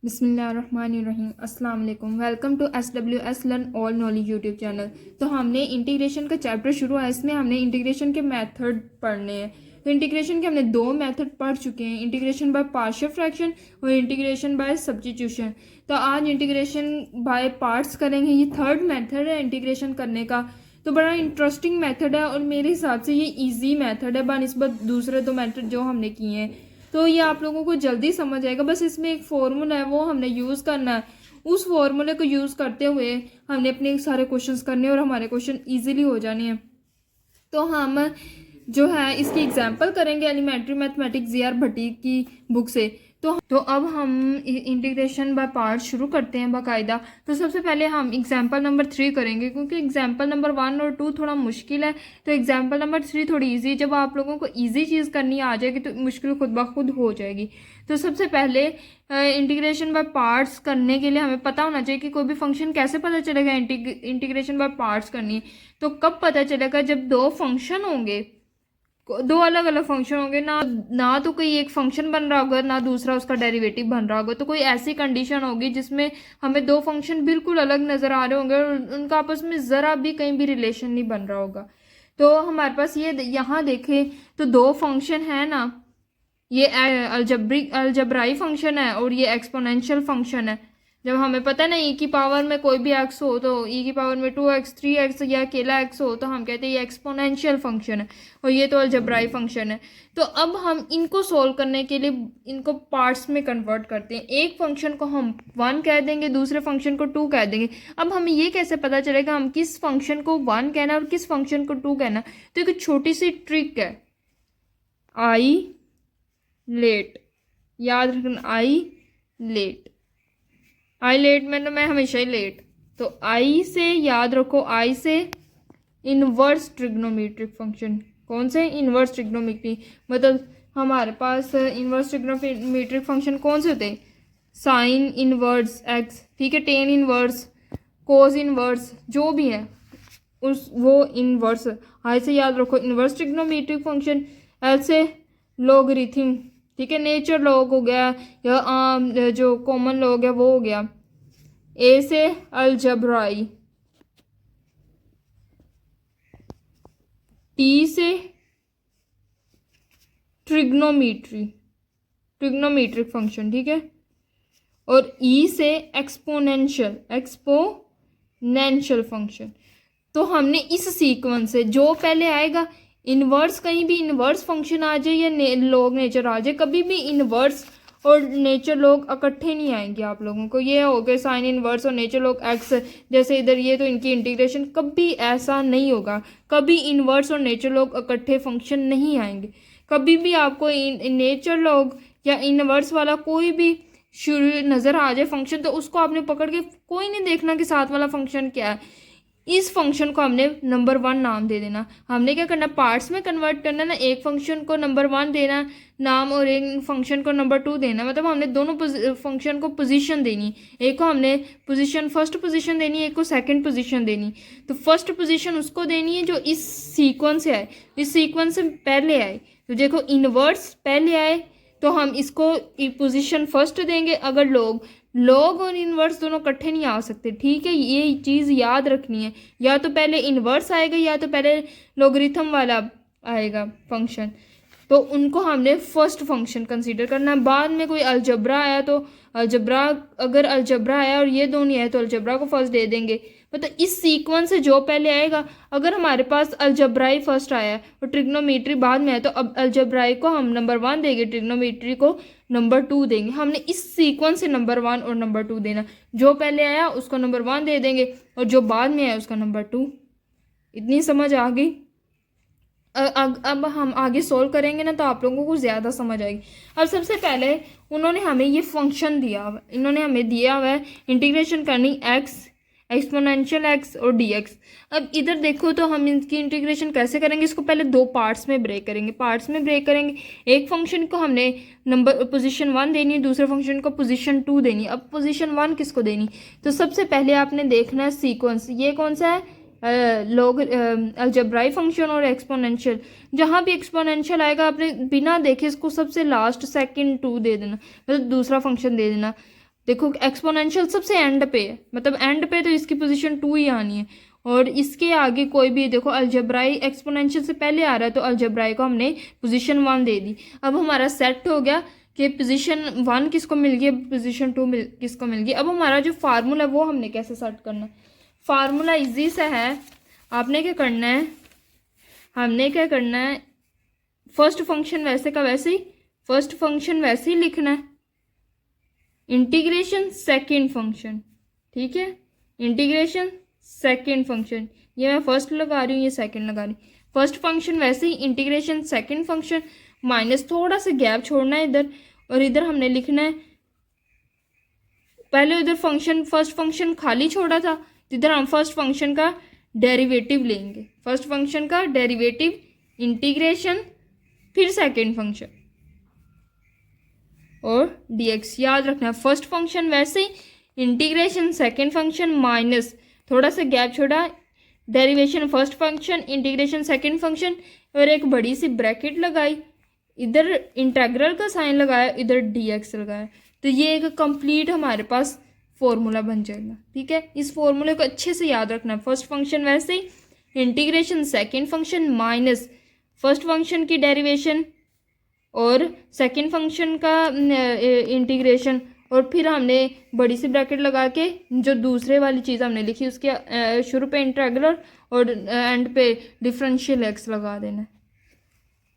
बिस्मिल्लाहिर्रहमानिर्रहीम अस्सलाम वालेकुम। Welcome to SWS learn all knowledge YouTube channel. तो हमने इंटीग्रेशन का चैप्टर शुरू है, इसमें हमने इंटीग्रेशन के मेथड पढ़ने हैं। तो इंटीग्रेशन के हमने दो मेथड पढ़ चुके हैं, इंटीग्रेशन बाय पार्शियल फ्रैक्शन और इंटीग्रेशन बाय सब्स्टिट्यूशन। तो आज इंटीग्रेशन बाय पार्ट्स करेंगे। ये थर्ड मेथड है इंटीग्रेशन करने का। तो बड़ा इंटरेस्टिंग मेथड है और मेरे हिसाब से ये ईजी मेथड है बनिस्बत दूसरे दो मेथड जो हमने किए हैं। तो ये आप लोगों को जल्दी समझ आएगा। बस इसमें एक फॉर्मूला है, वो हमने यूज़ करना है। उस फॉर्मूले को यूज़ करते हुए हमने अपने सारे क्वेश्चंस करने और हमारे क्वेश्चन इजीली हो जाने हैं। तो हम जो है इसकी एग्जांपल करेंगे एलिमेंट्री मैथमेटिक्स जी आर भट्टी की बुक से। तो अब हम इंटीग्रेशन बाय पार्ट शुरू करते हैं बाकायदा। तो सबसे पहले हम एग्जांपल नंबर 3 करेंगे, क्योंकि एग्जांपल नंबर 1 और 2 थोड़ा मुश्किल है। तो एग्जांपल नंबर 3 थोड़ी इजी। जब आप लोगों को इजी चीज़ करनी आ जाएगी तो मुश्किल खुद ब खुद हो जाएगी। तो सबसे पहले इंटीग्रेशन बाय पार्ट्स करने के लिए हमें पता होना चाहिए कि कोई भी फंक्शन कैसे पता चलेगा इंटीग्रेशन बाय पार्ट्स करनी है। तो कब पता चलेगा? जब दो फंक्शन होंगे, दो अलग अलग फंक्शन होंगे, ना तो कोई एक फंक्शन बन रहा होगा ना दूसरा उसका डेरिवेटिव बन रहा होगा। तो कोई ऐसी कंडीशन होगी जिसमें हमें दो फंक्शन बिल्कुल अलग नज़र आ रहे होंगे और उनका आपस में ज़रा भी कहीं भी रिलेशन नहीं बन रहा होगा। तो हमारे पास ये यहाँ देखें तो दो फंक्शन है ना, ये अलजब्राई फंक्शन है और ये एक्सपोनेंशियल फंक्शन है। जब हमें पता है ना ई की पावर में कोई भी एक्स हो, तो ई की पावर में 2x 3x या अकेला एक्स हो, तो हम कहते हैं ये एक्सपोनेंशियल फंक्शन है और ये तो अलजब्राई फंक्शन है। तो अब हम इनको सोल्व करने के लिए इनको पार्ट्स में कन्वर्ट करते हैं। एक फंक्शन को हम 1 कह देंगे, दूसरे फंक्शन को 2 कह देंगे। अब हमें ये कैसे पता चलेगा हम किस फंक्शन को 1 कहना है और किस फंक्शन को 2 कहना? तो एक छोटी सी ट्रिक है, आई लेट। याद रखना, आई लेट मतलब मैं हमेशा ही लेट। तो आई से याद रखो, आई से इनवर्स ट्रिग्नोमेट्रिक फंक्शन। कौन से? Inverse trigonometry. मतलब हमारे पास इनवर्स ट्रिग्नोमेट्रिक फंक्शन कौन से होते हैं? साइन इनवर्स एक्स, ठीक है, टेन इनवर्स, कोस इनवर्स, जो भी है उस वो इनवर्स। आई से याद रखो इनवर्स ट्रिग्नोमेट्रिक फंक्शन। एल से लोगरिथम, ठीक है, नेचर लॉग हो गया या आम जो कॉमन लॉग है वो हो गया। ए से अलजब्राई, टी से ट्रिग्नोमेट्रिक फंक्शन, ठीक है, और ई से एक्सपोनेंशियल फंक्शन। तो हमने इस सीक्वेंस से जो पहले आएगा इनवर्स, कहीं भी इनवर्स फंक्शन आ जाए या लॉग नेचर आ जाए, कभी भी इनवर्स और नेचर लॉग इकट्ठे नहीं आएंगे आप लोगों को। ये हो गए साइन इनवर्स और नेचर लॉग एक्स, जैसे इधर ये, तो इनकी इंटीग्रेशन कभी ऐसा नहीं होगा। कभी इनवर्स और नेचर लॉग इकट्ठे फंक्शन नहीं आएंगे। कभी भी आपको नेचर लॉग या इनवर्स वाला कोई भी शुरू नज़र आ जाए फंक्शन, तो उसको आपने पकड़ के कोई नहीं देखना कि साथ वाला फंक्शन क्या है। इस फंक्शन को हमने नंबर 1 नाम दे देना। हमने क्या करना, पार्ट्स में कन्वर्ट करना ना। एक फंक्शन को नंबर 1 देना नाम और एक फंक्शन को नंबर 2 देना। मतलब हमने दोनों फंक्शन को पोजीशन देनी। एक को हमने फर्स्ट पोजीशन देनी है, एक को सेकंड पोजीशन देनी। तो फर्स्ट पोजीशन उसको देनी है जो इस सीक्वेंस से आए, इस सीक्वेंस से पहले आए। तो देखो इनवर्स पहले आए तो हम इसको पोजीशन फर्स्ट देंगे। अगर लॉग और इनवर्स दोनों इकट्ठे नहीं आ सकते, ठीक है, ये चीज़ याद रखनी है। या तो पहले इनवर्स आएगा या तो पहले लॉगरिथम वाला आएगा फंक्शन, तो उनको हमने फर्स्ट फंक्शन कंसीडर करना है। बाद में कोई अलजब्रा आया तो अगर अलजब्रा आया और ये दोनों आए तो अलजब्रा को फर्स्ट दे देंगे। मतलब इस सीक्वेंस से जो पहले आएगा, अगर हमारे पास अलजब्राई फर्स्ट आया और ट्रिग्नोमेट्री बाद में आया, तो अब अलजब्राई को हम नंबर 1 देंगे, ट्रिग्नोमेट्री को नंबर 2 देंगे। हमने इस सीक्वेंस से नंबर 1 और नंबर 2 देना। जो पहले आया उसको नंबर 1 दे देंगे और जो बाद में आया उसका नंबर 2। इतनी समझ आ गई? अब हम आगे सोल्व करेंगे ना तो आप लोगों को ज़्यादा समझ आएगी। अब सबसे पहले उन्होंने हमें ये फंक्शन दिया हुआ, इन्होंने हमें दिया हुआ है इंटीग्रेशन करनी एक्स, एक्सपोनेंशियल एक्स और dx। अब इधर देखो तो हम इसकी इंटीग्रेशन कैसे करेंगे? इसको पहले दो पार्ट्स में ब्रेक करेंगे। एक फंक्शन को हमने नंबर पोजीशन 1 देनी है, दूसरे फंक्शन को पोजीशन 2 देनी है। अब पोजीशन 1 किसको देनी? तो सबसे पहले आपने देखना है सीक्वेंस, ये कौन सा है? अलजब्राई फंक्शन और एक्सपोनेंशियल। जहाँ भी एक्सपोनेंशियल आएगा आपने बिना देखे इसको सबसे लास्ट सेकंड 2 दे देना, मतलब दूसरा फंक्शन दे देना। देखो एक्सपोनेंशियल सबसे एंड पे है, मतलब एंड पे तो इसकी पोजीशन 2 ही आनी है, और इसके आगे कोई भी देखो अलजेब्राई एक्सपोनेंशियल से पहले आ रहा है, तो अलजेब्राई को हमने पोजीशन 1 दे दी। अब हमारा सेट हो गया कि पोजीशन 1 किसको मिल गई, पोजीशन 2 किसको मिल गई। अब हमारा जो फार्मूला है वो हमने कैसे सेट करना है। फार्मूला इजी सा है, आपने क्या करना है, हमने क्या करना है, फर्स्ट फंक्शन वैसे का वैसे ही, फर्स्ट फंक्शन वैसे ही लिखना है, इंटीग्रेशन सेकेंड फंक्शन, ठीक है, इंटीग्रेशन सेकेंड फंक्शन, ये मैं फर्स्ट लगा रही हूँ, ये सेकेंड लगा रही हूँ। फर्स्ट फंक्शन वैसे ही, इंटीग्रेशन सेकेंड फंक्शन, माइनस थोड़ा सा गैप छोड़ना है इधर, और इधर हमने लिखना है, पहले उधर फंक्शन फर्स्ट फंक्शन खाली छोड़ा था, इधर हम फर्स्ट फंक्शन का डेरिवेटिव लेंगे, फर्स्ट फंक्शन का डेरिवेटिव, इंटीग्रेशन, फिर सेकेंड फंक्शन और dx। याद रखना फर्स्ट फंक्शन वैसे ही, इंटीग्रेशन सेकेंड फंक्शन, माइनस थोड़ा सा गैप छोड़ा, derivation first function, integration second function, और एक बड़ी सी ब्रैकेट लगाई, इधर इंटेग्रल का साइन लगाया, इधर dx लगाया, तो ये एक कंप्लीट हमारे पास फॉर्मूला बन जाएगा। ठीक है, इस फॉर्मूले को अच्छे से याद रखना, फर्स्ट फंक्शन वैसे ही, integration second function minus first function की डेरिवेशन और सेकेंड फंक्शन का इंटीग्रेशन, और फिर हमने बड़ी सी ब्रैकेट लगा के जो दूसरे वाली चीज़ हमने लिखी उसके शुरू पे इंटीग्रल और एंड पे डिफरेंशियल एक्स लगा देना है।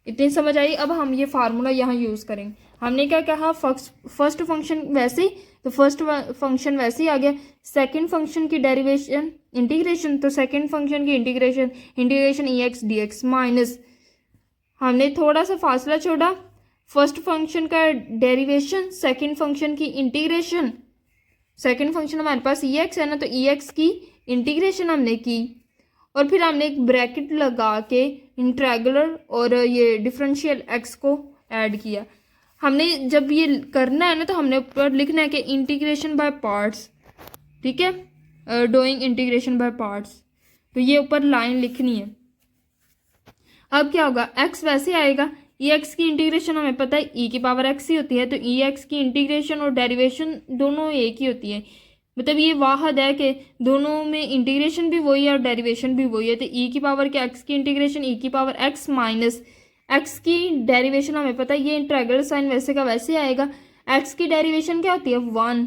इतनी समझ आई। अब हम ये फार्मूला यहाँ यूज़ करेंगे। हमने क्या कहा, फर्स्ट फंक्शन वैसे ही, तो फर्स्ट फंक्शन वैसे ही आ गया, सेकंड फंक्शन की डेरिवेशन इंटीग्रेशन, तो सेकंड फंक्शन की integration, integration e x d x, minus हमने थोड़ा सा फासला छोड़ा, फर्स्ट फंक्शन का डेरिवेशन, सेकंड फंक्शन की इंटीग्रेशन, सेकंड फंक्शन हमारे पास ई एक्स है ना, तो ई एक्स की इंटीग्रेशन हमने की, और फिर हमने एक ब्रैकेट लगा के इंटीग्रल और ये डिफरेंशियल एक्स को ऐड किया। हमने जब ये करना है ना, तो हमने ऊपर लिखना है कि इंटीग्रेशन बाय पार्ट्स, ठीक है, डूइंग इंटीग्रेशन बाय पार्ट्स, तो ये ऊपर लाइन लिखनी है। अब क्या होगा, एक्स वैसे आएगा, ई एक्स की इंटीग्रेशन हमें पता है ई की पावर एक्स ही होती है, तो ई एक्स की इंटीग्रेशन और डेरिवेशन दोनों एक ही होती है, मतलब ये वाहद है कि दोनों में इंटीग्रेशन भी वही है और डेरिवेशन भी वही है। तो ई की पावर के एक्स की इंटीग्रेशन ई की पावर एक्स माइनस एक्स की डेरिवेशन हमें पता है, ये इंटीग्रल साइन वैसे का वैसे आएगा। एक्स की डेरिवेशन क्या होती है 1,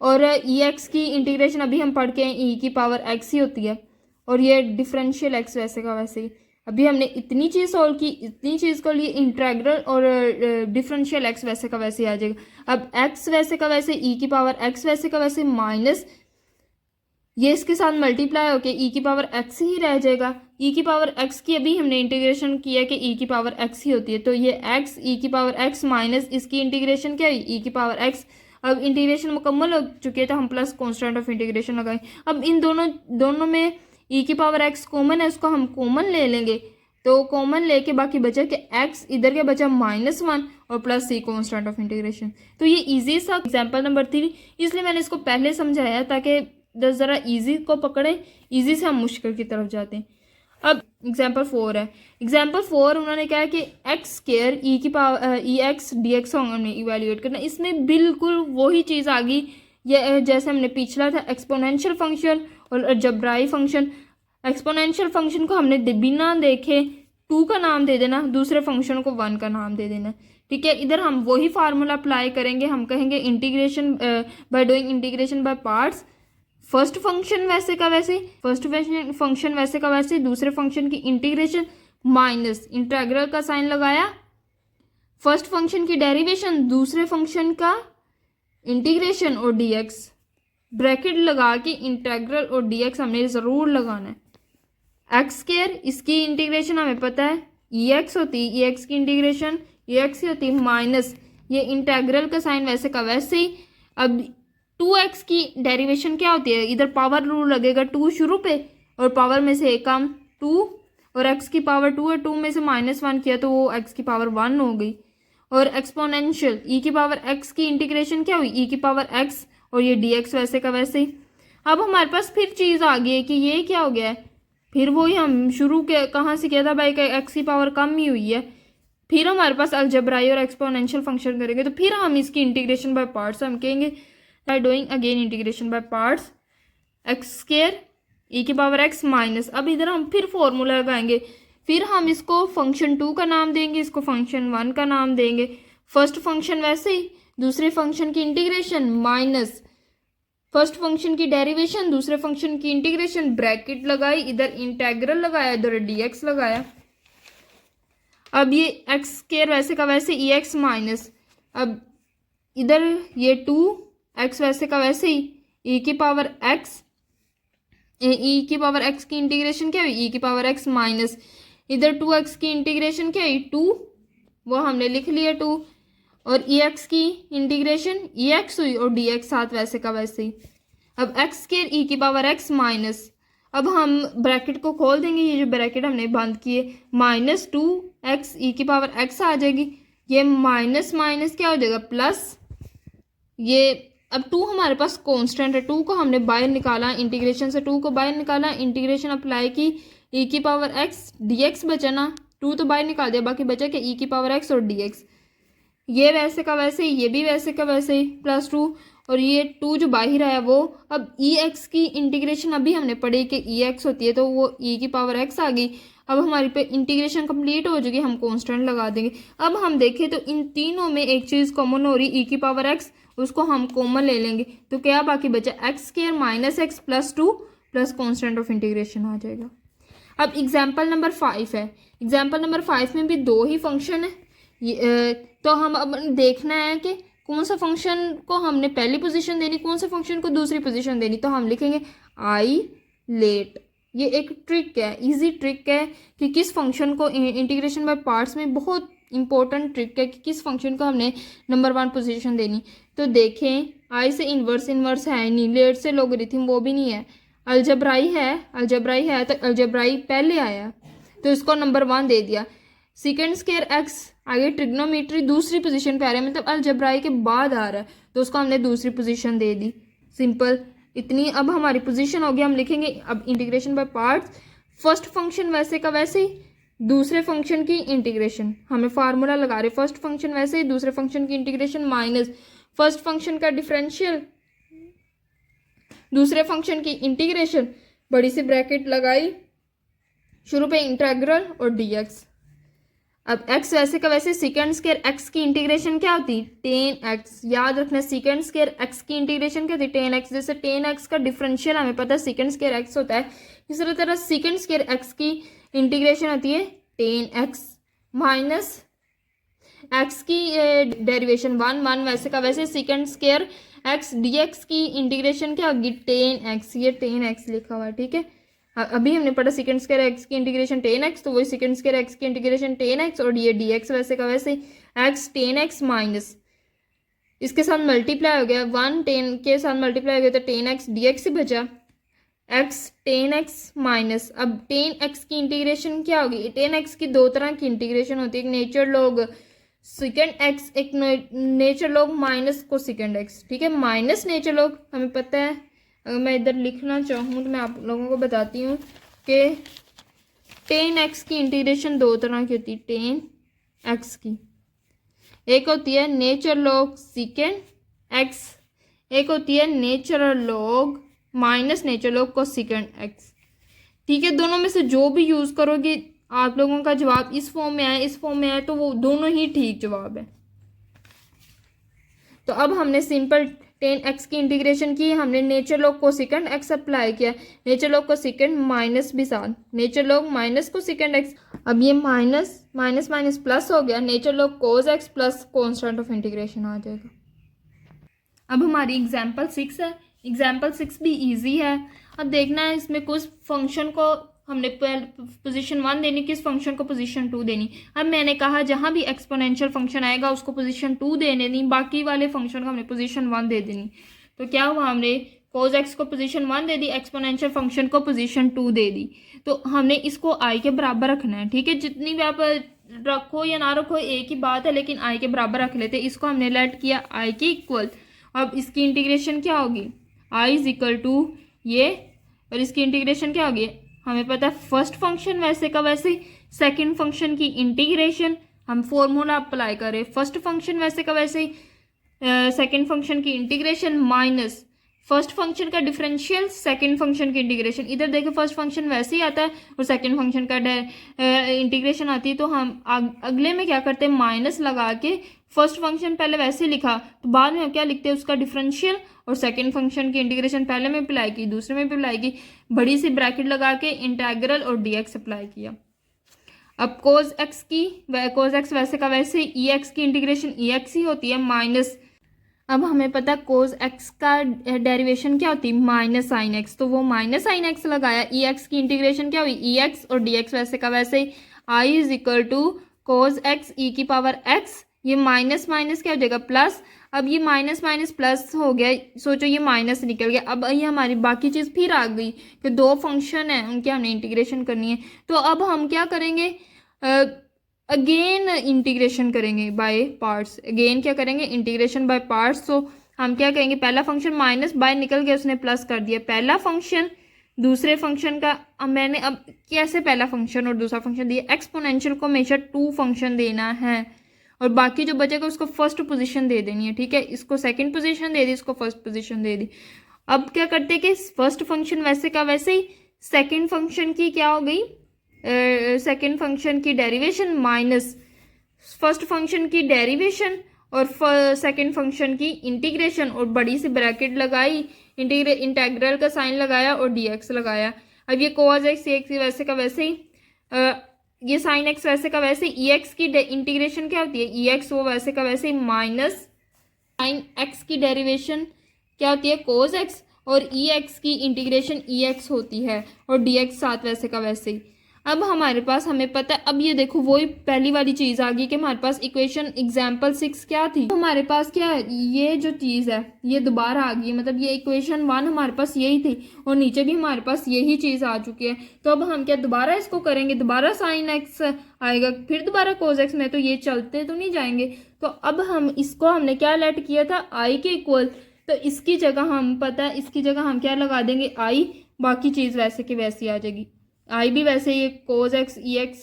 और ई एक्स की इंटीग्रेशन अभी हम पढ़ के ई की पावर एक्स ही होती है, और ये डिफरेंशियल एक्स वैसे का वैसे ही। अभी हमने इतनी चीज़ सॉल्व की, इतनी चीज़ को लिए इंटीग्रल और डिफरेंशियल एक्स वैसे का वैसे आ जाएगा। अब एक्स वैसे का वैसे ई की पावर एक्स वैसे का वैसे माइनस ये इसके साथ मल्टीप्लाई होके ई की पावर एक्स ही रह जाएगा। ई की पावर एक्स की अभी हमने इंटीग्रेशन किया कि ई की पावर एक्स ही होती है, तो ये एक्स ई की पावर एक्स माइनस इसकी इंटीग्रेशन क्या है ई की पावर एक्स। अब इंटीग्रेशन मुकम्मल हो चुकी है, तो हम प्लस कॉन्स्टेंट ऑफ इंटीग्रेशन लगाएं। अब इन दोनों में ई की पावर एक्स कॉमन है, उसको हम कॉमन ले लेंगे, तो कॉमन लेके बाकी बचा कि एक्स, इधर क्या बचा -1 और plus C constant of integration. तो ये इजी सा एग्जाम्पल नंबर 3, इसलिए मैंने इसको पहले समझाया ताकि ज़रा इजी को पकड़ें, इजी से हम मुश्किल की तरफ जाते हैं। अब एग्जाम्पल 4 है। एग्जाम्पल 4 उन्होंने कहा कि एक्स स्क्वायर ई की पावर ई एक्स डी एक्स हमने इवेल्यूएट करना। इसमें बिल्कुल वही चीज़ आ गई ये जैसे हमने पिछला था, एक्सपोनेंशियल फंक्शन और अलजेब्राई फंक्शन। एक्सपोनेंशियल फंक्शन को हमने बिना देखे 2 का नाम दे देना, दूसरे फंक्शन को 1 का नाम दे देना, ठीक है। इधर हम वही फार्मूला अप्लाई करेंगे, हम कहेंगे integration by doing integration by parts. First function वैसे का वैसे, फर्स्ट फंक्शन वैसे का वैसे, दूसरे फंक्शन की इंटीग्रेशन माइनस इंटीग्रल का साइन लगाया, फर्स्ट फंक्शन की डेरिवेशन, दूसरे फंक्शन का इंटीग्रेशन और dx, ब्रैकेट लगा के इंटीग्रल और dx हमने ज़रूर लगाना है। एक्स स्क्वायर इसकी इंटीग्रेशन हमें पता है ई एक्स होती है, ई एक्स की इंटीग्रेशन ई एक्स ही होती है, माइनस ये इंटीग्रल का साइन वैसे का वैसे ही। अब 2x की डेरिवेशन क्या होती है, इधर पावर रूल लगेगा 2 शुरू पे और पावर में से एक कम 2, और x की पावर 2 है, 2 में से -1 किया तो वो x की पावर 1 हो गई। और एक्सपोनेंशियल e की पावर x की इंटीग्रेशन क्या हुई e की पावर x, और ये dx वैसे का वैसे ही। अब हमारे पास फिर चीज़ आ गई है कि ये क्या हो गया है, फिर वही हम शुरू के कहाँ से किया था भाई कि x की पावर कम ही हुई है, फिर हमारे पास अलजेब्राई और एक्सपोनेंशियल फंक्शन करेंगे, तो फिर हम इसकी इंटीग्रेशन बाय पार्ट्स हम कहेंगे by doing again integration by parts x square e की पावर एक्स माइनस, अब इधर हम फिर फॉर्मूला लगाएंगे, फिर हम इसको फंक्शन 2 का नाम देंगे, इसको फंक्शन 1 का नाम देंगे। फर्स्ट फंक्शन वैसे ही, दूसरे फंक्शन की इंटीग्रेशन माइनस फर्स्ट फंक्शन की डेरिवेशन, दूसरे फंक्शन की इंटीग्रेशन, ब्रैकेट लगाई, इधर इंटेग्रल लगाया, इधर dx लगाया। अब ये एक्स स्क्वायर वैसे का वैसे ई एक्स माइनस, अब इधर ये 2 एक्स वैसे का वैसे ही ई की पावर एक्स, ई की पावर एक्स की इंटीग्रेशन क्या हुई ई की पावर एक्स माइनस, इधर 2x की इंटीग्रेशन क्या हुई 2, वो हमने लिख लिया 2, और ई एक्स की इंटीग्रेशन ई एक्स हुई और डी एक्स साथ वैसे का वैसे ही। अब एक्स स्क्वायर ई की पावर एक्स माइनस, अब हम ब्रैकेट को खोल देंगे, ये जो ब्रैकेट हमने बंद किए, माइनस 2x ई की पावर x आ जाएगी, ये माइनस माइनस क्या हो जाएगा प्लस, ये अब 2 हमारे पास कांस्टेंट है, 2 को हमने बाहर निकाला, इंटीग्रेशन से 2 को बाहर निकाला, इंटीग्रेशन अप्लाई की, ई की पावर x dx बचा ना, 2 तो बाहर निकाल दिया, बाकी बचा क्या ई की पावर x और dx, ये वैसे का वैसे ही, ये भी वैसे का वैसे ही, प्लस 2, और ये 2 जो बाहर आया वो, अब ई एक्स की इंटीग्रेशन अभी हमने पढ़ी कि ई एक्स होती है, तो वो ई की पावर एक्स आ गई। अब हमारी पे इंटीग्रेशन कंप्लीट हो जाएगी, हम कांस्टेंट लगा देंगे। अब हम देखें तो इन तीनों में एक चीज़ कॉमन हो रही, ई की पावर एक्स, उसको हम कॉमन ले लेंगे, तो क्या बाकी बचा x square minus x plus 2 plus constant of integration आ जाएगा। अब एग्जाम्पल नंबर 5 है, एग्जाम्पल नंबर 5 में भी 2 ही फंक्शन है, तो हम अब देखना है कि कौन सा फंक्शन को हमने पहली पोजीशन देनी, कौन सा फंक्शन को दूसरी पोजीशन देनी, तो हम लिखेंगे आई लेट। ये एक ट्रिक है, इजी ट्रिक है कि किस फंक्शन को इंटीग्रेशन बाय पार्ट्स में बहुत इंपॉर्टेंट ट्रिक है कि किस फंक्शन को हमने नंबर 1 पोजीशन देनी। तो देखें आई से इन्वर्स है नहीं, लेट से लोगरिथम वो भी नहीं है, अलजबराई है तो अलजबराई पहले आया तो इसको नंबर 1 दे दिया, सेकेंड स्क्वायर एक्स आगे ट्रिग्नोमेट्री दूसरी पोजीशन पे आ रहा है, मतलब अलजबराई के बाद आ रहा है तो उसको हमने दूसरी पोजीशन दे दी, सिंपल इतनी। अब हमारी पोजीशन हो गई, हम लिखेंगे अब integration by parts, first function वैसे का वैसे ही, दूसरे फंक्शन की इंटीग्रेशन, हमें फार्मूला लगा रहे फर्स्ट फंक्शन वैसे ही, दूसरे फंक्शन की इंटीग्रेशन माइनस फर्स्ट फंक्शन का डिफरेंशियल, दूसरे फंक्शन की इंटीग्रेशन, बड़ी सी ब्रैकेट लगाई, शुरू पे इंटीग्रल और dx। अब x वैसे का वैसे, सेकेंड स्क्वायर x की इंटीग्रेशन क्या होती 10x, याद रखना सेकेंड स्क्वायर x की इंटीग्रेशन क्या होती 10x, जैसे 10x का डिफरेंशियल हमें पता है सेकेंड स्क्वायर x होता है, इसी तरह सेकेंड स्क्वायर x की इंटीग्रेशन होती है 10x माइनस x की डेरिवेशन 1 वैसे का वैसे, सेकेंड स्क्वायर x dx की इंटीग्रेशन क्या होगी 10x, ये 10x लिखा हुआ है, ठीक है। अभी हमने पढ़ा सेकेंड स्क्वायर एक्स की इंटीग्रेशन 10x, तो वही सेकेंड स्क्वायर एक्स की इंटीग्रेशन 10x और ये dx वैसे का वैसे x 10x माइनस इसके साथ मल्टीप्लाई हो गया, 1 10 के साथ मल्टीप्लाई हो गया तो 10x dx ही बचा, x 10x माइनस, अब 10x की इंटीग्रेशन क्या होगी 10x की 2 तरह की इंटीग्रेशन होती है, एक नेचर लॉग सेकेंड x, एक नेचर लॉग माइनस को सेकेंड x, ठीक है। माइनस नेचर लॉग हमें पता है, अगर मैं इधर लिखना चाहूँ तो मैं आप लोगों को बताती हूँ कि 10x की इंटीग्रेशन 2 तरह की होती है, 10x की एक होती है नेचर लॉग सेकेंड x, एक होती है nature log minus nature log को सेकेंड x, ठीक है। दोनों में से जो भी यूज़ करोगे आप लोगों का जवाब इस फॉर्म में आए, इस फॉर्म में आए, तो वो दोनों ही ठीक जवाब है। तो अब हमने सिंपल 10x की इंटीग्रेशन की, हमने नेचर लॉग को सेकेंड x अप्लाई किया, नेचर लॉग को सेकेंड माइनस भी साथ, नेचर लॉग माइनस को सेकेंड x, अब ये माइनस माइनस माइनस प्लस हो गया, nature log cos x plus constant of integration आ जाएगा। अब हमारी एग्जाम्पल 6 है, एग्जाम्पल 6 भी ईजी है। अब देखना है इसमें कुछ फंक्शन को हमने पोजीशन 1 देनी, किस फंक्शन को पोजीशन 2 देनी। अब मैंने कहा जहाँ भी एक्सपोनेंशियल फंक्शन आएगा उसको पोजीशन 2 देने दी, बाकी वाले फंक्शन को हमने पोजीशन 1 दे देनी। तो क्या हुआ, हमने cos x को पोजीशन 1 दे दी, एक्सपोनेंशियल फंक्शन को पोजीशन 2 दे दी, तो हमने इसको i के बराबर रखना है, ठीक है। जितनी भी आप रखो या ना रखो एक ही बात है, लेकिन i के बराबर रख लेते। इसको हमने लेट किया i के इक्वल, अब इसकी इंटीग्रेशन क्या होगी i इज इक्वल टू ये, और इसकी इंटीग्रेशन क्या होगी हमें पता है फर्स्ट फंक्शन वैसे का वैसे, सेकंड फंक्शन की इंटीग्रेशन हम फॉर्मूला अप्लाई करें, फर्स्ट फंक्शन वैसे का वैसे सेकंड फंक्शन की इंटीग्रेशन माइनस फर्स्ट फंक्शन का डिफरेंशियल सेकंड फंक्शन की इंटीग्रेशन। इधर देखो फर्स्ट फंक्शन वैसे ही आता है और सेकंड फंक्शन का इंटीग्रेशन आती है, तो हम अगले में क्या करते हैं, माइनस लगा के फर्स्ट फंक्शन पहले वैसे लिखा तो बाद में हम क्या लिखते हैं, उसका डिफरेंशियल और सेकंड फंक्शन की इंटीग्रेशन पहले में अप्लाई की, दूसरे में अप्लाई की, बड़ी सी ब्रैकेट लगा के इंटेग्रल और dx अप्लाई किया। अब cos x की cos x वैसे का वैसे ई एक्स की इंटीग्रेशन ई एक्स ही होती है माइनस, अब हमें पता cos x का डेरिवेशन क्या होती है माइनस साइन एक्स, तो वो माइनस साइन एक्स लगाया, ई एक्स की इंटीग्रेशन क्या हुई ई एक्स और डी एक्स वैसे का वैसे ही, I is equal to cos x e की पावर एक्स, ये माइनस माइनस क्या हो जाएगा प्लस, अब ये माइनस माइनस प्लस हो गया, सोचो ये माइनस निकल गया, अब ये हमारी बाकी चीज़ फिर आ गई कि दो फंक्शन है उनके हमने इंटीग्रेशन करनी है, तो अब हम क्या करेंगे अगेन इंटीग्रेशन करेंगे बाय पार्ट्स, अगेन क्या करेंगे इंटीग्रेशन बाय पार्ट्स। तो हम क्या करेंगे, पहला फंक्शन माइनस बाय निकल गया उसने प्लस कर दिया, पहला फंक्शन दूसरे फंक्शन का, अब मैंने अब कैसे पहला फंक्शन और दूसरा फंक्शन दिया, एक्सपोनेंशियल को हमेशा 2 फंक्शन देना है और बाकी जो बचेगा उसको फर्स्ट पोजीशन दे देनी है, ठीक है, इसको सेकंड पोजीशन दे दी, इसको फर्स्ट पोजीशन दे दी। अब क्या करते हैं कि फर्स्ट फंक्शन वैसे का वैसे ही, सेकंड फंक्शन की क्या हो गई, सेकंड फंक्शन की डेरिवेशन माइनस फर्स्ट फंक्शन की डेरिवेशन और सेकंड फंक्शन की इंटीग्रेशन और बड़ी सी ब्रैकेट लगाई, इंटेग्रल का साइन लगाया और dx लगाया। अब ये cos x वैसे का वैसे ही, ये साइन एक्स वैसे का वैसे ही, ई एक्स की इंटीग्रेशन क्या होती है ई एक्स, वो वैसे का वैसे ही माइनस साइन एक्स की डेरिवेशन क्या होती है cos x और ई एक्स की इंटीग्रेशन ई एक्स होती है और dx साथ वैसे का वैसे ही। अब हमारे पास हमें पता है, अब ये देखो वही पहली वाली चीज़ आ गई कि हमारे पास इक्वेशन एग्जाम्पल 6 क्या थी, तो हमारे पास क्या है ये जो चीज़ है ये दोबारा आ गई, मतलब ये इक्वेशन 1 हमारे पास यही थी और नीचे भी हमारे पास यही चीज़ आ चुकी है, तो अब हम क्या दोबारा इसको करेंगे, दोबारा साइन एक्स आएगा फिर दोबारा कोस एक्स में, तो ये चलते तो नहीं जाएंगे, तो अब हम इसको हमने क्या लेट किया था आई के इक्वल, तो इसकी जगह हम पता है इसकी जगह हम क्या लगा देंगे आई, बाकी चीज़ वैसे की वैसी आ जाएगी, आई भी वैसे ये cos x e x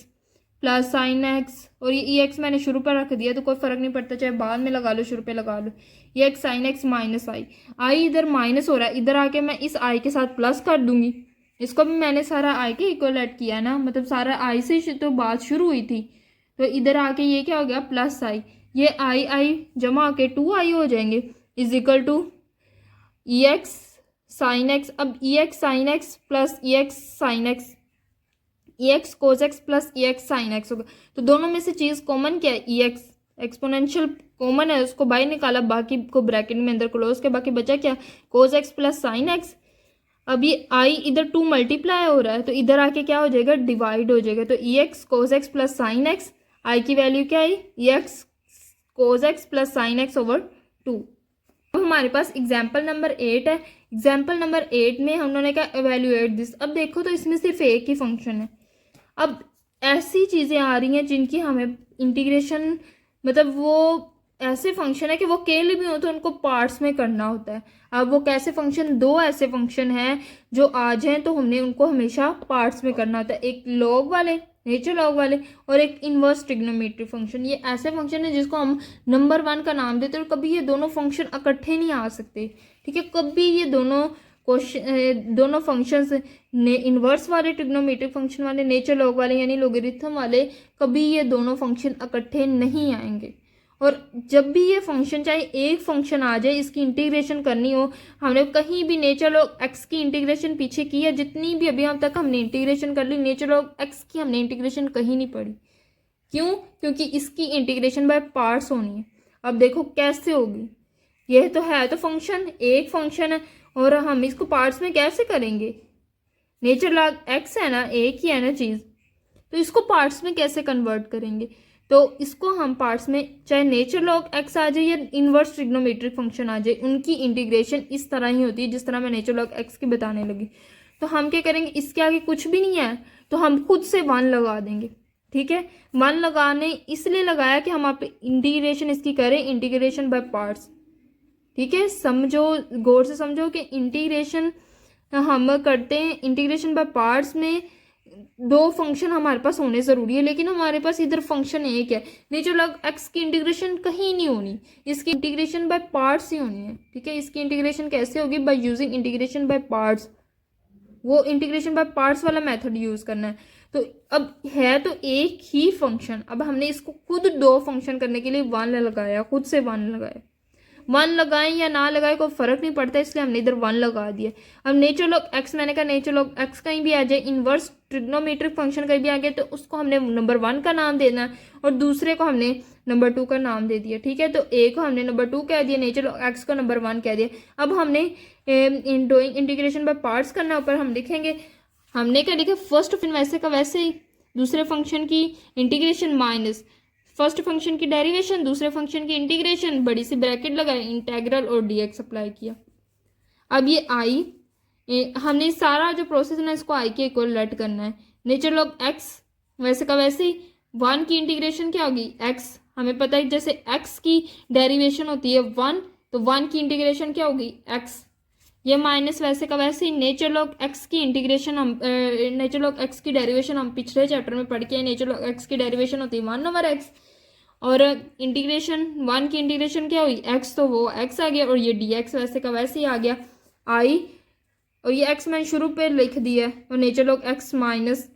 plus sine x, और ये ई एक्स मैंने शुरू पर रख दिया तो कोई फ़र्क नहीं पड़ता, चाहे बाद में लगा लो शुरू पे लगा लो, ये एक्स साइन एक्स माइनस आई इधर माइनस हो रहा है, इधर आके मैं इस आई के साथ प्लस कर दूंगी, इसको भी मैंने सारा आई के इक्वल ऐड किया ना, मतलब सारा आई से तो बात शुरू हुई थी, तो इधर आके ये क्या हो गया प्लस आई, ये आई जमा आके 2i हो जाएंगे is equal to e x sine x, अब e x sine x plus e x sine x, e x cos x plus e x sine x होगा, तो दोनों में से चीज़ कॉमन क्या है ई एक्स, एक्सपोनेंशियल कॉमन है उसको बाहर निकाला, बाकी को ब्रैकेट में अंदर क्लोज के, बाकी बचा क्या कोस एक्स प्लस साइन एक्स, अब ये आई इधर 2 मल्टीप्लाई हो रहा है तो इधर आके क्या हो जाएगा डिवाइड हो जाएगा, तो e x cos x plus sine x, I की वैल्यू क्या आई e x cos x plus sine x over 2। अब हमारे पास एग्जाम्पल नंबर 8 है, एग्जाम्पल नंबर 8 में हम लोगों ने कहा एवेल्यूएट दिस, अब देखो तो इसमें सिर्फ एक ही फंक्शन है, अब ऐसी चीज़ें आ रही हैं जिनकी हमें इंटीग्रेशन, मतलब वो ऐसे फंक्शन है कि वो अकेले भी हो तो उनको पार्ट्स में करना होता है, अब वो कैसे फंक्शन, दो ऐसे फंक्शन हैं जो आ जाएं तो हमने उनको हमेशा पार्ट्स में करना होता है, एक लॉग वाले नेचर लॉग वाले और एक इन्वर्स ट्रिग्नोमेट्रिक फंक्शन, ये ऐसे फंक्शन है जिसको हम नंबर 1 का नाम देते हैं और कभी ये दोनों फंक्शन इकट्ठे नहीं आ सकते, ठीक है, कभी ये दोनों फंक्शंस ने इन्वर्स वाले ट्रिग्नोमेट्रिक फंक्शन वाले नेचर लॉग वाले यानी लोगरिथम वाले, कभी ये दोनों फंक्शन इकट्ठे नहीं आएंगे, और जब भी ये फंक्शन चाहे एक फंक्शन आ जाए इसकी इंटीग्रेशन करनी हो, हमने कहीं भी नेचर लॉग एक्स की इंटीग्रेशन पीछे की है, जितनी भी अभी अब तक हमने इंटीग्रेशन कर ली नेचर लॉग एक्स की हमने इंटीग्रेशन कहीं नहीं पढ़ी, क्यों, क्योंकि इसकी इंटीग्रेशन बाय पार्ट्स होनी है। अब देखो कैसे होगी, यह तो है तो फंक्शन एक फंक्शन है और हम इसको पार्ट्स में कैसे करेंगे, नेचर लॉग एक्स है ना, एक ही है ना चीज़, तो इसको पार्ट्स में कैसे कन्वर्ट करेंगे, तो इसको हम पार्ट्स में चाहे नेचर लॉग एक्स आ जाए या इन्वर्स ट्रिग्नोमेट्रिक फंक्शन आ जाए, उनकी इंटीग्रेशन इस तरह ही होती है जिस तरह मैं नेचर लॉग एक्स की बताने लगी, तो हम क्या करेंगे इसके आगे कुछ भी नहीं है तो हम खुद से 1 लगा देंगे, ठीक है, 1 लगाने इसलिए लगाया कि हम आप इंटीग्रेशन इसकी करें इंटीग्रेशन बाय पार्ट्स, ठीक है, समझो गौर से समझो कि इंटीग्रेशन हम करते हैं इंटीग्रेशन बाय पार्ट्स में, दो फंक्शन हमारे पास होने ज़रूरी है, लेकिन हमारे पास इधर फंक्शन एक है। नेचुरल लॉग एक्स की इंटीग्रेशन कहीं नहीं होनी, इसकी इंटीग्रेशन बाय पार्ट्स ही होनी है। ठीक है, इसकी इंटीग्रेशन कैसे होगी? By using integration by parts, वो इंटीग्रेशन बाय पार्ट्स वाला मेथड यूज़ करना है। तो अब है तो एक ही फंक्शन, अब हमने इसको खुद दो फंक्शन करने के लिए वन लगाया, खुद से वन लगाया। वन लगाएं या ना लगाए कोई फर्क नहीं पड़ता, इसलिए हमने इधर वन लगा दिया। अब नेचुरल लॉग एक्स, मैंने कहा नेचुरल लॉग एक्स कहीं भी आ जाए, इनवर्स ट्रिग्नोमेट्रिक फंक्शन कहीं भी आ गया, तो उसको हमने नंबर वन का नाम देना है और दूसरे को हमने नंबर टू का नाम दे दिया। ठीक है, तो ए को हमने नंबर टू कह दिया, नेचुरल लॉग एक्स को नंबर वन कह दिया। अब हमने डूइंग इंटीग्रेशन बाय पार्ट्स करना है, ऊपर हम लिखेंगे, हमने क्या लिखा, फर्स्ट फंक्शन वैसे का वैसे ही, दूसरे फंक्शन की इंटीग्रेशन माइनस फर्स्ट फंक्शन की डेरिवेशन, दूसरे फंक्शन की इंटीग्रेशन, बड़ी सी ब्रैकेट लगाई, इंटेग्रल और डीएक्स अप्लाई किया। अब ये आई, हमने सारा जो प्रोसेस है ना इसको आई के इक्वल लेट करना है। नेचुरल लॉग एक्स वैसे का वैसे ही, वन की इंटीग्रेशन क्या होगी? एक्स, हमें पता है जैसे एक्स की डेरिवेशन होती है वन, तो वन की इंटीग्रेशन क्या होगी? एक्स। ये माइनस वैसे का वैसे ही, नेचुरल लॉग एक्स की इंटीग्रेशन हम नेचुरल लॉग एक्स की डेरिवेशन हम पिछले चैप्टर में पढ़ के आए। नेचुरल लॉग एक्स की डेरिवेशन होती है 1/x, और इंटीग्रेशन वन की इंटीग्रेशन क्या हुई? एक्स, तो वो एक्स आ गया, और ये डी एक्स वैसे का वैसे ही आ गया आई, और ये एक्स मैंने शुरू पे लिख दिया है, और natural log x minus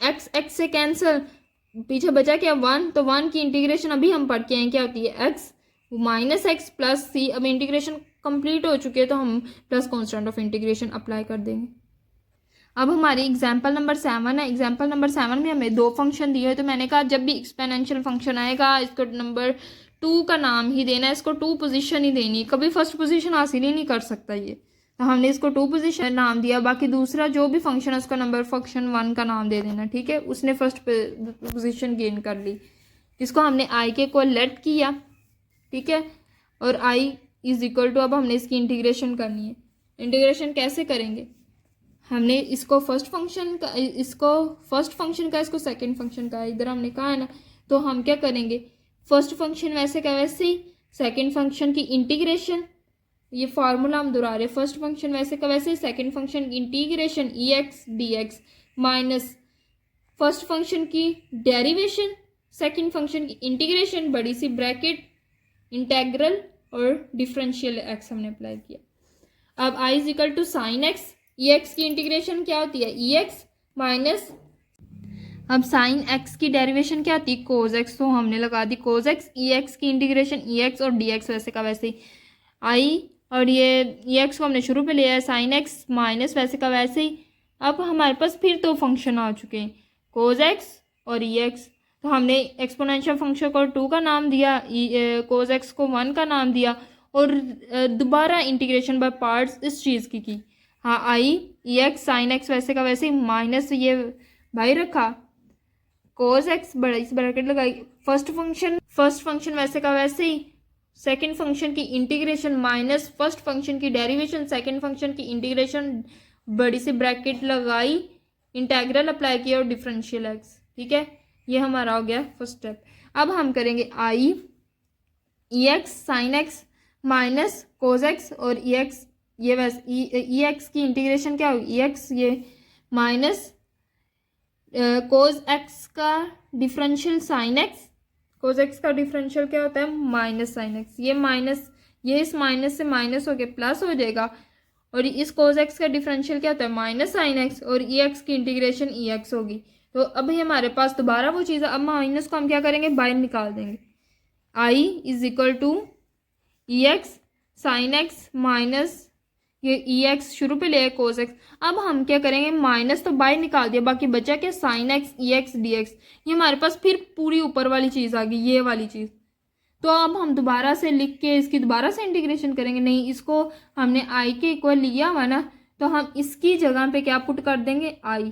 x, x से कैंसिल, पीछे बचा क्या? वन, तो वन की इंटीग्रेशन अभी हम पढ़ के आए क्या होती है? एक्स माइनस एक्स प्लस सी। अब इंटीग्रेशन कंप्लीट हो चुकी है तो हम plus constant of integration apply कर देंगे। अब हमारी एग्जाम्पल नंबर 7 है। एग्जाम्पल नंबर 7 में हमें दो फंक्शन दिए हैं, तो मैंने कहा जब भी एक्सपोनेंशियल फंक्शन आएगा इसको नंबर 2 का नाम ही देना है, इसको 2 पोजीशन ही देनी है, कभी फर्स्ट पोजीशन हासिल ही नहीं कर सकता ये, तो हमने इसको 2 पोजीशन नाम दिया। बाकी दूसरा जो भी फंक्शन है उसका नंबर फंक्शन 1 का नाम दे देना। ठीक है, उसने फर्स्ट पोजीशन गेन कर ली, इसको हमने आई के इक्वल लेट किया। ठीक है, और आई इज इक्वल टू, अब हमने इसकी इंटीग्रेशन करनी है। इंटीग्रेशन कैसे करेंगे? हमने इसको फर्स्ट फंक्शन का, इसको फर्स्ट फंक्शन का, इसको सेकंड फंक्शन का, इधर हमने कहा है ना, तो हम क्या करेंगे? फर्स्ट फंक्शन वैसे का वैसे ही, सेकंड फंक्शन की इंटीग्रेशन, ये फार्मूला हम दोहरा रहे हैं, फर्स्ट फंक्शन वैसे का वैसे ही, सेकंड फंक्शन की integration e x d x minus first function की डेरिवेशन, सेकंड फंक्शन की इंटीग्रेशन, बड़ी सी ब्रैकेट, इंटेग्रल और डिफरेंशियल एक्स हमने अप्लाई किया। अब I is equal to sine x, e x की इंटीग्रेशन क्या होती है? ई एक्स माइनस, अब साइन एक्स की डेरिवेशन क्या होती है? कोज एक्स, तो हमने लगा दी कोज एक्स, ई एक्स की इंटीग्रेशन ई एक्स और डी एक्स वैसे का वैसे ही, आई और ये ई एक्स को हमने शुरू पे लिया है, साइन एक्स माइनस वैसे का वैसे ही। अब हमारे पास फिर दो फंक्शन आ चुके हैं, कोज एक्स और ई एक्स, तो हमने एक्सपोनेंशियल फंक्शन को 2 का नाम दिया, कोज एक्स को 1 का नाम दिया, और दोबारा इंटीग्रेशन बाय पार्ट्स इस चीज़ की हाँ, आई ई एक्स साइन एक्स वैसे का वैसे ही माइनस ये भाई रखा, कोज एक्स बड़ा इस ब्रैकेट लगाई, फर्स्ट फंक्शन वैसे का वैसे ही, सेकंड फंक्शन की इंटीग्रेशन माइनस फर्स्ट फंक्शन की डेरिवेशन, सेकंड फंक्शन की इंटीग्रेशन, बड़ी सी ब्रैकेट लगाई, इंटेग्रल अप्लाई किया और डिफरेंशियल एक्स। ठीक है, ये हमारा हो गया फर्स्ट स्टेप। अब हम करेंगे I e x sine x minus cos x और ई एक्स, ये वैसे ई एक्स की इंटीग्रेशन क्या होगी? ई एक्स ये माइनस कोज एक्स का differential sine x, cos x का डिफरेंशियल क्या होता है? माइनस साइन एक्स, ये माइनस, ये इस माइनस से माइनस हो के प्लस हो जाएगा, और इस कोज एक्स का डिफरेंशियल क्या होता है? माइनस साइन एक्स, और ई एक्स की इंटीग्रेशन ई एक्स होगी। तो अभी हमारे पास दोबारा वो चीज़ है, अब माइनस को हम क्या करेंगे? बाहर निकाल देंगे। I is equal to e x sine x minus ये ई एक्स शुरू पे ले कोस एक्स। अब हम क्या करेंगे? माइनस तो बाहर निकाल दिया, बाकी बचा क्या? Sign x e x d x. ये हमारे पास फिर पूरी ऊपर वाली चीज़ आ गई, ये वाली चीज़। तो अब हम दोबारा से लिख के इसकी दोबारा से इंटीग्रेशन करेंगे। नहीं, इसको हमने आई के इक्वल लिया हुआ ना, तो हम इसकी जगह पे क्या पुट कर देंगे? आई।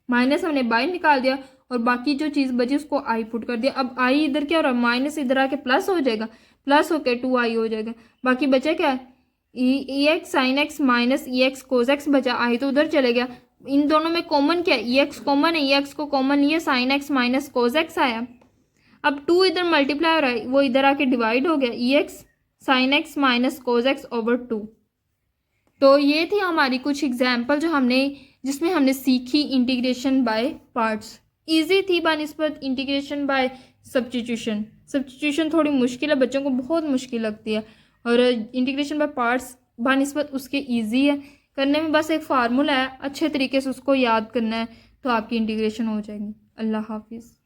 माइनस हमने बाहर निकाल दिया और बाकी जो चीज़ बची उसको आई पुट कर दिया। अब आई इधर क्या हो रहा है? माइनस इधर आके प्लस हो जाएगा, प्लस होके 2i हो जाएगा। बाकी बचा क्या? ई एक्स साइन एक्स माइनस ई एक्स कोस एक्स बचा, आई तो उधर चले गया। इन दोनों में कॉमन क्या है? ई एक्स कॉमन है, ई एक्स को कॉमन लिया, sign x minus cos x आया। अब 2 इधर मल्टीप्लाई हो रहा है, वो इधर आके डिवाइड हो गया, e x sine x minus cos x over 2। तो ये थी हमारी कुछ एग्जाम्पल जो हमने जिसमें हमने सीखी इंटीग्रेशन बाय पार्ट्स। इजी थी बानिस्बत इंटीग्रेशन बाय सब्स्टिट्यूशन। सब्स्टिट्यूशन थोड़ी मुश्किल है, बच्चों को बहुत मुश्किल लगती है, और इंटीग्रेशन बाय पार्ट्स बानिस्बत उसके इजी है करने में। बस एक फार्मूला है, अच्छे तरीके से उसको याद करना है तो आपकी इंटीग्रेशन हो जाएगी। अल्लाह हाफिज़।